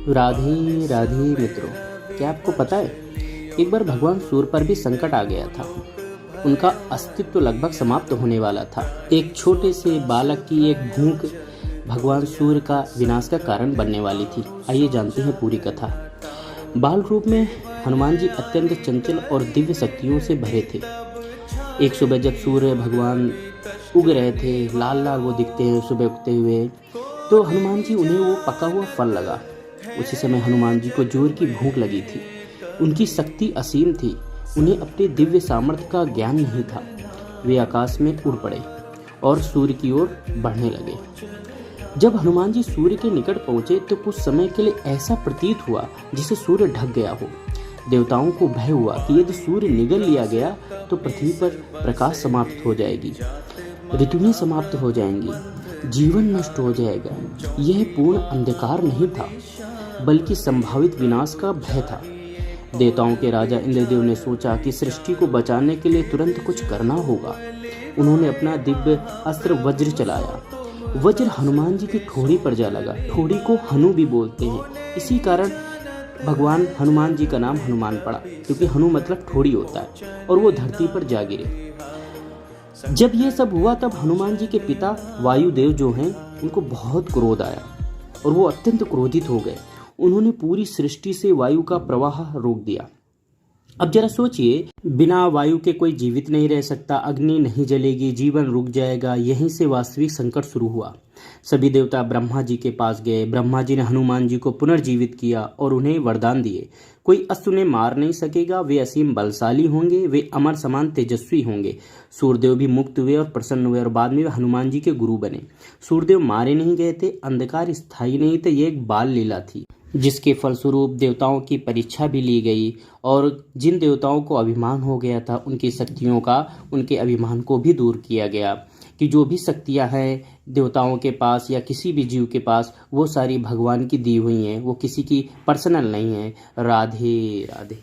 राधे राधे मित्रों, क्या आपको पता है एक बार भगवान सूर्य पर भी संकट आ गया था। उनका अस्तित्व लगभग समाप्त होने वाला था। एक छोटे से बालक की एक भूख भगवान सूर्य का विनाश का कारण बनने वाली थी। आइए जानते हैं पूरी कथा। बाल रूप में हनुमान जी अत्यंत चंचल और दिव्य शक्तियों से भरे थे। एक सुबह जब सूर्य भगवान उग रहे थे, लाल लाल वो दिखते हैं सुबह उगते हुए, तो हनुमान जी उन्हें वो पका हुआ फल लगा। उसी समय हनुमान जी को जोर की भूख लगी थी। उनकी शक्ति असीम थी, उन्हें अपने दिव्य सामर्थ्य का ज्ञान नहीं था। वे आकाश में उड़ पड़े और सूर्य की ओर बढ़ने लगे। जब हनुमान जी सूर्य के निकट पहुंचे तो कुछ समय के लिए ऐसा प्रतीत हुआ जैसे सूर्य ढक गया हो। देवताओं को भय हुआ कि यदि सूर्य निगल लिया गया तो पृथ्वी पर प्रकाश समाप्त हो जाएगी, ऋतुएं समाप्त हो जाएंगी, जीवन नष्ट हो जाएगा। यह पूर्ण अंधकार नहीं था, बल्कि संभावित विनाश का भय था। देवताओं के राजा इंद्रदेव ने सोचा कि सृष्टि को बचाने के लिए तुरंत कुछ करना होगा। उन्होंने अपना दिव्य अस्त्र वज्र चलाया। वज्र हनुमान जी की ठोड़ी पर जा लगा। ठोड़ी को हनु भी बोलते हैं, इसी कारण भगवान हनुमान जी का नाम हनुमान पड़ा, क्योंकि हनु मतलब ठोड़ी होता है, और वो धरती पर जा गिरे। जब ये सब हुआ तब हनुमान जी के पिता वायुदेव जो हैं, उनको बहुत क्रोध आया और वो अत्यंत क्रोधित हो गए। उन्होंने पूरी सृष्टि से वायु का प्रवाह रोक दिया। अब जरा सोचिए, बिना वायु के कोई जीवित नहीं रह सकता, अग्नि नहीं जलेगी, जीवन रुक जाएगा। यहीं से वास्तविक संकट शुरू हुआ। सभी देवता ब्रह्मा जी के पास गए। ब्रह्मा जी ने हनुमान जी को पुनर्जीवित किया और उन्हें वरदान दिए, कोई अश्व उन्हें मार नहीं सकेगा, वे असीम बलशाली होंगे, वे अमर समान तेजस्वी होंगे। सूर्यदेव भी मुक्त हुए और प्रसन्न हुए और बाद में वे हनुमान जी के गुरु बने। सूर्यदेव मारे नहीं गए थे, अंधकार स्थायी नहीं थे, ये एक बाल लीला थी जिसके फलस्वरूप देवताओं की परीक्षा भी ली गई, और जिन देवताओं को अभिमान हो गया था उनकी शक्तियों का, उनके अभिमान को भी दूर किया गया कि जो भी शक्तियां हैं देवताओं के पास या किसी भी जीव के पास, वो सारी भगवान की दी हुई हैं, वो किसी की पर्सनल नहीं है। राधे राधे।